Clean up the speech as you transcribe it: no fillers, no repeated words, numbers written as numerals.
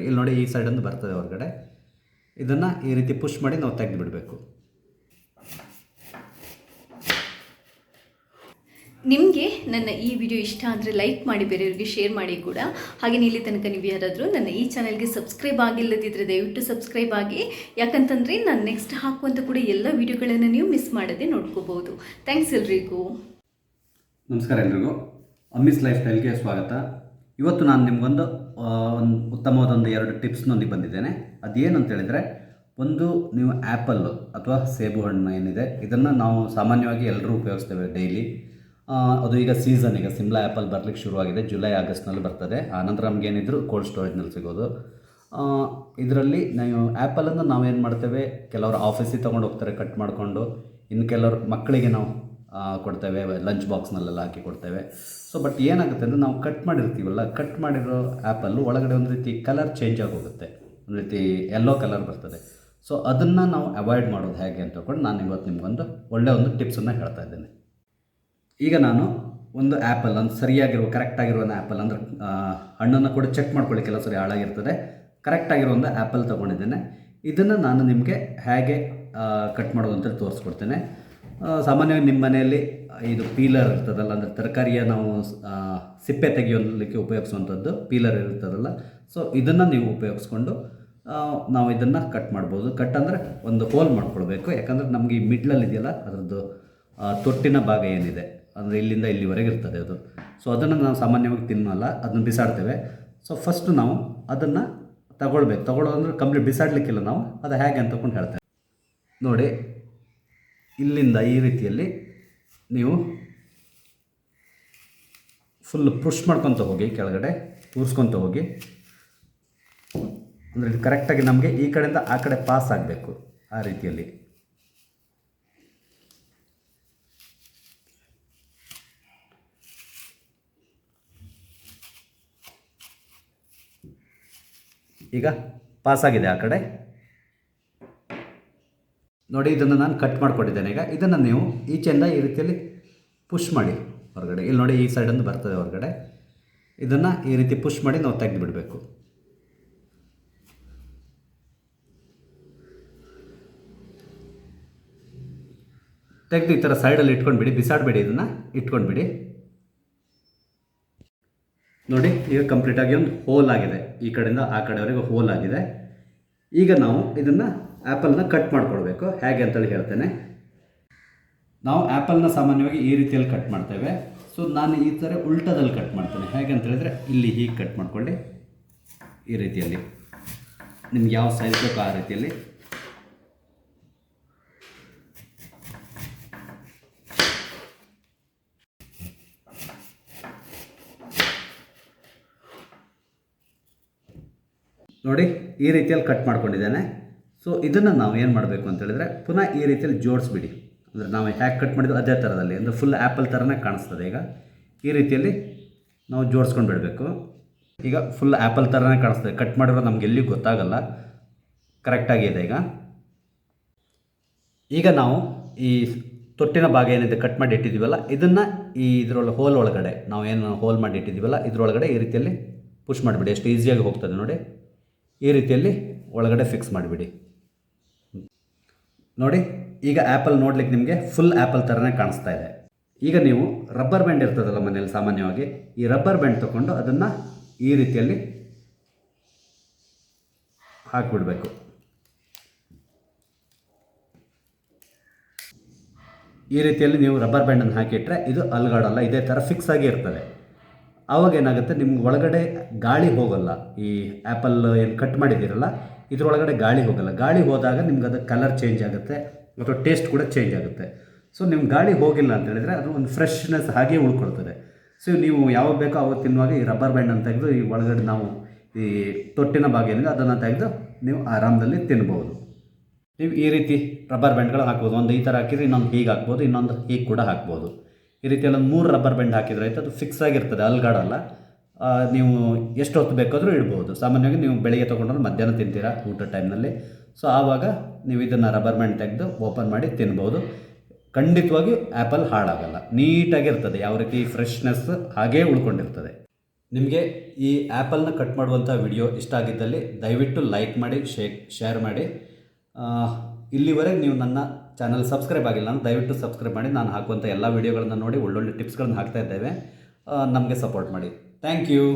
ಇಲ್ಲಿ ನೋಡಿ ಈ ಸೈಡನ್ನು ಬರ್ತದೆ ಹೊರಗಡೆ. ಇದನ್ನು ಈ ರೀತಿ ಪುಷ್ ಮಾಡಿ ನಾವು ತೆಗೆದು ಬಿಡಬೇಕು. ನಿಮಗೆ ನನ್ನ ಈ ವಿಡಿಯೋ ಇಷ್ಟ ಅಂದರೆ ಲೈಕ್ ಮಾಡಿ, ಬೇರೆಯವರಿಗೆ ಶೇರ್ ಮಾಡಿ ಕೂಡ. ಹಾಗೆ ಇಲ್ಲಿ ತನಕ ನೀವು ಯಾರಾದರೂ ನನ್ನ ಈ ಚಾನಲ್ಗೆ ಸಬ್ಸ್ಕ್ರೈಬ್ ಆಗಿಲ್ಲದಿದ್ದರೆ ದಯವಿಟ್ಟು ಸಬ್ಸ್ಕ್ರೈಬ್ ಆಗಿ. ಯಾಕಂತಂದರೆ ನಾನು ನೆಕ್ಸ್ಟ್ ಹಾಕುವಂಥ ಕೂಡ ಎಲ್ಲ ವೀಡಿಯೋಗಳನ್ನು ನೀವು ಮಿಸ್ ಮಾಡದೆ ನೋಡ್ಕೋಬೋದು. ಥ್ಯಾಂಕ್ಸ್ ಎಲ್ರಿಗೂ. ನಮಸ್ಕಾರ ಎಲ್ರಿಗೂ. ಅಮ್ಮಿಸ್ ಲೈಫ್ ಸ್ಟೈಲ್ಗೆ ಸ್ವಾಗತ. ಇವತ್ತು ನಾನು ನಿಮಗೊಂದು ಉತ್ತಮವಾದೊಂದು 2 ಟಿಪ್ಸ್ನೊಂದಿಗೆ ಬಂದಿದ್ದೇನೆ. ಅದೇನು ಅಂತ ಹೇಳಿದರೆ, ಒಂದು ನೀವು ಆ್ಯಪಲ್ಲು ಅಥವಾ ಸೇಬು ಹಣ್ಣು ಏನಿದೆ ಇದನ್ನು ನಾವು ಸಾಮಾನ್ಯವಾಗಿ ಎಲ್ಲರೂ ಉಪಯೋಗಿಸ್ತೇವೆ ಡೈಲಿ. ಅದು ಈಗ ಸೀಸನ್, ಈಗ ಸಿಮ್ಲಾ ಆ್ಯಪಲ್ ಬರಲಿಕ್ಕೆ ಶುರುವಾಗಿದೆ. ಜುಲೈ ಆಗಸ್ಟ್ನಲ್ಲಿ ಬರ್ತದೆ. ಆನಂತರ ನಮಗೇನಿದ್ರು ಕೋಲ್ಡ್ ಸ್ಟೋರೇಜ್ನಲ್ಲಿ ಸಿಗೋದು. ಇದರಲ್ಲಿ ನಾವು ಆ್ಯಪಲನ್ನು ನಾವೇನು ಮಾಡ್ತೇವೆ, ಕೆಲವರು ಆಫೀಸಿಗೆ ತೊಗೊಂಡು ಹೋಗ್ತಾರೆ ಕಟ್ ಮಾಡಿಕೊಂಡು, ಇನ್ನು ಕೆಲವರು ಮಕ್ಕಳಿಗೆ ನಾವು ಕೊಡ್ತೇವೆ, ಲಂಚ್ ಬಾಕ್ಸ್ನಲ್ಲೆಲ್ಲ ಹಾಕಿ ಕೊಡ್ತೇವೆ. ಸೊ ಬಟ್ ಏನಾಗುತ್ತೆ ಅಂದರೆ, ನಾವು ಕಟ್ ಮಾಡಿರ್ತೀವಲ್ಲ, ಕಟ್ ಮಾಡಿರೋ ಆ್ಯಪಲ್ಲು ಒಳಗಡೆ ಒಂದು ರೀತಿ ಕಲರ್ ಚೇಂಜ್ ಆಗೋಗುತ್ತೆ, ಒಂದು ರೀತಿ ಯೆಲ್ಲೋ ಕಲರ್ ಬರ್ತದೆ. ಸೊ ಅದನ್ನು ನಾವು ಅವಾಯ್ಡ್ ಮಾಡೋದು ಹೇಗೆ ಅಂತ ಹೇಳ್ಕೊಂಡು ನಾನು ಇವತ್ತು ನಿಮಗೊಂದು ಒಳ್ಳೆಯ ಟಿಪ್ಸನ್ನು ಹೇಳ್ತಾ ಇದ್ದೇನೆ. ಈಗ ನಾನು ಒಂದು ಆ್ಯಪಲ್, ಒಂದು ಸರಿಯಾಗಿರುವ ಕರೆಕ್ಟಾಗಿರೋ ಒಂದು ಆ್ಯಪಲ್, ಅಂದರೆ ಹಣ್ಣನ್ನು ಕೂಡ ಚೆಕ್ ಮಾಡ್ಕೊಳ್ಳಿ, ಕೆಲವು ಸರಿ ಹಾಳಾಗಿರ್ತದೆ. ಕರೆಕ್ಟಾಗಿರೋ ಒಂದು ಆ್ಯಪಲ್ ತೊಗೊಂಡಿದ್ದೇನೆ. ಇದನ್ನು ನಾನು ನಿಮಗೆ ಹೇಗೆ ಕಟ್ ಮಾಡೋದು ಅಂತೇಳಿ ತೋರಿಸ್ಕೊಡ್ತೇನೆ. ಸಾಮಾನ್ಯವಾಗಿ ನಿಮ್ಮ ಮನೆಯಲ್ಲಿ ಇದು ಪೀಲರ್ ಇರ್ತದಲ್ಲ, ಅಂದರೆ ತರಕಾರಿಯ ನಾವು ಸಿಪ್ಪೆ ತೆಗೆಯೋದಕ್ಕೆ ಉಪಯೋಗಿಸುವಂಥದ್ದು ಪೀಲರ್ ಇರ್ತದಲ್ಲ. ಸೊ ಇದನ್ನು ನೀವು ಉಪಯೋಗಿಸ್ಕೊಂಡು ನಾವು ಇದನ್ನು ಕಟ್ ಮಾಡ್ಬೋದು. ಕಟ್ ಅಂದರೆ ಒಂದು ಹೋಲ್ ಮಾಡ್ಕೊಳ್ಬೇಕು. ಯಾಕಂದರೆ ನಮಗೆ ಈ ಮಿಡ್ಲಲ್ಲಿ ಇದೆಯಲ್ಲ, ಅದರದ್ದು ತೊಟ್ಟಿನ ಭಾಗ ಏನಿದೆ, ಅಂದರೆ ಇಲ್ಲಿಂದ ಇಲ್ಲಿವರೆಗೆ ಇರ್ತದೆ ಅದು. ಸೊ ಅದನ್ನು ನಾವು ಸಾಮಾನ್ಯವಾಗಿ ತಿನ್ನಲ್ಲ, ಅದನ್ನು ಬಿಸಾಡ್ತೇವೆ. ಸೊ ಫಸ್ಟು ನಾವು ಅದನ್ನು ತಗೊಳ್ಳೋದಂದ್ರೆ ಕಂಪ್ಲೀಟ್ ಬಿಸಾಡಲಿಕ್ಕಿಲ್ಲ ನಾವು. ಅದು ಹೇಗೆ ಅಂತ ತಗೊಂಡು ಹೇಳ್ತೇವೆ ನೋಡಿ. ಇಲ್ಲಿಂದ ಈ ರೀತಿಯಲ್ಲಿ ನೀವು ಫುಲ್ ಪುಷ್ ಮಾಡ್ಕೊತ ಹೋಗಿ, ಕೆಳಗಡೆ ತೂರಿಸ್ಕೊತ ಹೋಗಿ. ಅಂದರೆ ಇದು ಕರೆಕ್ಟಾಗಿ ನಮಗೆ ಈ ಕಡೆಯಿಂದ ಆ ಕಡೆ ಪಾಸ್ ಆಗಬೇಕು, ಆ ರೀತಿಯಲ್ಲಿ. ಈಗ ಪಾಸಾಗಿದೆ ಆ ಕಡೆ ನೋಡಿ. ಇದನ್ನು ನಾನು ಕಟ್ ಮಾಡಿಕೊಟ್ಟಿದ್ದೇನೆ. ಈಗ ಇದನ್ನು ನೀವು ಈಚೆಯಿಂದ ಈ ರೀತಿಯಲ್ಲಿ ಪುಷ್ ಮಾಡಿ ಹೊರಗಡೆ. ಇಲ್ಲಿ ನೋಡಿ ಈ ಸೈಡನ್ನು ಬರ್ತದೆ ಹೊರಗಡೆ. ಇದನ್ನು ಈ ರೀತಿ ಪುಷ್ ಮಾಡಿ ನಾವು ತೆಗೆದು ಬಿಡಬೇಕು. ತೆಗೆದು ಈ ಥರ ಸೈಡಲ್ಲಿ ಇಟ್ಕೊಂಡ್ಬಿಡಿ, ಬಿಸಾಡಬೇಡಿ, ಇದನ್ನು ಇಟ್ಕೊಂಡ್ಬಿಡಿ. ನೋಡಿ, ಈಗ ಕಂಪ್ಲೀಟಾಗಿ ಒಂದು ಹೋಲ್ ಆಗಿದೆ, ಈ ಕಡೆಯಿಂದ ಆ ಕಡೆವರೆಗೆ ಹೋಲ್ ಆಗಿದೆ. ಈಗ ನಾವು ಇದನ್ನು ಆ್ಯಪಲ್ನ ಕಟ್ ಮಾಡಿಕೊಡ್ಬೇಕು. ಹೇಗೆ ಅಂತೇಳಿ ಹೇಳ್ತೇನೆ. ನಾವು ಆ್ಯಪಲ್ನ ಸಾಮಾನ್ಯವಾಗಿ ಈ ರೀತಿಯಲ್ಲಿ ಕಟ್ ಮಾಡ್ತೇವೆ. ಸೊ ನಾನು ಈ ಥರ ಉಲ್ಟದಲ್ಲಿ ಕಟ್ ಮಾಡ್ತೇನೆ. ಹೇಗೆ ಅಂತ ಹೇಳಿದ್ರೆ, ಇಲ್ಲಿ ಹೀಗೆ ಕಟ್ ಮಾಡ್ಕೊಳ್ಳಿ, ಈ ರೀತಿಯಲ್ಲಿ. ನಿಮ್ಗೆ ಯಾವ ಸೈಜ್ ಬೇಕೋ ಆ ರೀತಿಯಲ್ಲಿ. ನೋಡಿ, ಈ ರೀತಿಯಲ್ಲಿ ಕಟ್ ಮಾಡ್ಕೊಂಡಿದ್ದೇನೆ. ಸೊ ಇದನ್ನು ನಾವು ಏನು ಮಾಡಬೇಕು ಅಂತ ಹೇಳಿದ್ರೆ, ಪುನಃ ಈ ರೀತಿಯಲ್ಲಿ ಜೋಡಿಸ್ಬಿಡಿ. ಅಂದರೆ ನಾವು ಹ್ಯಾಕ್ ಕಟ್ ಮಾಡಿದ್ದು ಅದೇ ಥರದಲ್ಲಿ, ಅಂದರೆ ಫುಲ್ ಆ್ಯಪಲ್ ಥರನೇ ಕಾಣಿಸ್ತದೆ. ಈಗ ಈ ರೀತಿಯಲ್ಲಿ ನಾವು ಜೋಡಿಸ್ಕೊಂಡು ಬಿಡಬೇಕು. ಈಗ ಫುಲ್ ಆ್ಯಪಲ್ ಥರನೇ ಕಾಣಿಸ್ತದೆ. ಕಟ್ ಮಾಡಿರೋ ನಮ್ಗೆ ಎಲ್ಲಿಯೂ ಗೊತ್ತಾಗಲ್ಲ, ಕರೆಕ್ಟಾಗಿದೆ. ಈಗ ನಾವು ಈ ತೊಟ್ಟಿನ ಭಾಗ ಏನಿದೆ ಕಟ್ ಮಾಡಿ ಇಟ್ಟಿದ್ದೀವಲ್ಲ, ಇದನ್ನು ಇದರೊಳಗೆ ಹೋಲ್ ಒಳಗಡೆ, ನಾವು ಏನು ಹೋಲ್ ಮಾಡಿ ಇಟ್ಟಿದ್ದೀವಲ್ಲ ಇದರೊಳಗಡೆ ಈ ರೀತಿಯಲ್ಲಿ ಪುಷ್ ಮಾಡಿಬಿಡಿ. ಎಷ್ಟು ಈಸಿಯಾಗಿ ಹೋಗ್ತದೆ ನೋಡಿ. ಈ ರೀತಿಯಲ್ಲಿ ಒಳಗಡೆ ಫಿಕ್ಸ್ ಮಾಡಿಬಿಡಿ. ನೋಡಿ, ಈಗ ಆ್ಯಪಲ್ ನೋಡ್ಲಿಕ್ಕೆ ನಿಮಗೆ ಫುಲ್ ಆ್ಯಪಲ್ ಥರನೇ ಕಾಣಿಸ್ತಾ ಇದೆ. ಈಗ ನೀವು ರಬ್ಬರ್ ಬ್ಯಾಂಡ್ ಇರ್ತದಲ್ಲ ಮನೇಲಿ ಸಾಮಾನ್ಯವಾಗಿ, ಈ ರಬ್ಬರ್ ಬ್ಯಾಂಡ್ ತೊಗೊಂಡು ಅದನ್ನು ಈ ರೀತಿಯಲ್ಲಿ ಹಾಕಿಬಿಡಬೇಕು. ಈ ರೀತಿಯಲ್ಲಿ ನೀವು ರಬ್ಬರ್ ಬ್ಯಾಂಡನ್ನು ಹಾಕಿಟ್ರೆ ಇದು ಅಲ್ಗಾಡಲ್ಲ, ಇದೇ ಥರ ಫಿಕ್ಸ್ ಆಗಿ ಇರ್ತದೆ. ಆವಾಗ ಏನಾಗುತ್ತೆ, ನಿಮ್ಗೆ ಒಳಗಡೆ ಗಾಳಿ ಹೋಗಲ್ಲ. ಈ ಆ್ಯಪಲ್ ಏನು ಕಟ್ ಮಾಡಿದ್ದೀರಲ್ಲ ಇದರೊಳಗಡೆ ಗಾಳಿ ಹೋಗಲ್ಲ. ಗಾಳಿ ಹೋದಾಗ ನಿಮ್ಗೆ ಅದು ಕಲರ್ ಚೇಂಜ್ ಆಗುತ್ತೆ, ಅಥವಾ ಟೇಸ್ಟ್ ಕೂಡ ಚೇಂಜ್ ಆಗುತ್ತೆ. ಸೊ ನಿಮ್ಗೆ ಗಾಳಿ ಹೋಗಿಲ್ಲ ಅಂತ ಹೇಳಿದರೆ ಅದು ಒಂದು ಫ್ರೆಶ್ನೆಸ್ ಹಾಗೆ ಉಳ್ಕೊಳ್ತದೆ. ಸೊ ನೀವು ಯಾವಾಗ ಬೇಕೋ ಆವಾಗ ತಿನ್ನುವಾಗ ಈ ರಬ್ಬರ್ ಬ್ಯಾಂಡನ್ನು ತೆಗೆದು ಈ ಒಳಗಡೆ ನಾವು ಈ ತೊಟ್ಟಿನ ಭಾಗ ಏನಿದೆ ಅದನ್ನು ತೆಗೆದು ನೀವು ಆರಾಮದಲ್ಲಿ ತಿನ್ಬೋದು. ನೀವು ಈ ರೀತಿ ರಬ್ಬರ್ ಬ್ಯಾಂಡ್ಗಳು ಹಾಕ್ಬೋದು. ಒಂದು ಈ ಥರ ಹಾಕಿದರೆ ಇನ್ನೊಂದು ಹೀಗೆ ಹಾಕ್ಬೋದು, ಇನ್ನೊಂದು ಹೀಗೆ ಕೂಡ ಹಾಕ್ಬೋದು. ಈ ರೀತಿಯಲ್ಲಿ ಒಂದು 3 ರಬ್ಬರ್ ಬ್ಯಾಂಡ್ ಹಾಕಿದ್ರೆ ಆಯಿತು, ಅದು ಫಿಕ್ಸ್ ಆಗಿರ್ತದೆ, ಅಲ್ಗಾಡಲ್ಲ. ನೀವು ಎಷ್ಟು ಹೊತ್ತು ಬೇಕಾದರೂ ಇಡ್ಬೋದು. ಸಾಮಾನ್ಯವಾಗಿ ನೀವು ಬೆಳಿಗ್ಗೆ ತೊಗೊಂಡ್ರೆ ಮಧ್ಯಾಹ್ನ ತಿಂತೀರಾ ಊಟ ಟೈಮ್ನಲ್ಲಿ. ಸೊ ಆವಾಗ ನೀವು ಇದನ್ನು ರಬ್ಬರ್ ಬ್ಯಾಂಡ್ ತೆಗೆದು ಓಪನ್ ಮಾಡಿ ತಿನ್ಬೋದು. ಖಂಡಿತವಾಗಿಯೂ ಆ್ಯಪಲ್ ಹಾಳಾಗಲ್ಲ, ನೀಟಾಗಿರ್ತದೆ, ಯಾವ ರೀತಿ ಫ್ರೆಶ್ನೆಸ್ ಹಾಗೇ ಉಳ್ಕೊಂಡಿರ್ತದೆ. ನಿಮಗೆ ಈ ಆ್ಯಪಲ್ನ ಕಟ್ ಮಾಡುವಂಥ ವಿಡಿಯೋ ಇಷ್ಟ ಆಗಿದ್ದಲ್ಲಿ ದಯವಿಟ್ಟು ಲೈಕ್ ಮಾಡಿ ಶೇರ್ ಮಾಡಿ. ಇಲ್ಲಿವರೆಗೆ ನೀವು ನನ್ನ ಚಾನಲ್ ಸಬ್ಸ್ಕ್ರೈಬ್ ಆಗಿಲ್ಲ ಅಂದರೆ ದಯವಿಟ್ಟು ಸಬ್ಸ್ಕ್ರೈಬ್ ಮಾಡಿ. ನಾನು ಹಾಕುವಂಥ ಎಲ್ಲ ವೀಡಿಯೋಗಳನ್ನ ನೋಡಿ ಒಳ್ಳೊಳ್ಳೆ ಟಿಪ್ಸ್ಗಳನ್ನ ಹಾಕ್ತಾ ಇದ್ದೇವೆ. ನಮಗೆ ಸಪೋರ್ಟ್ ಮಾಡಿ. Thank you.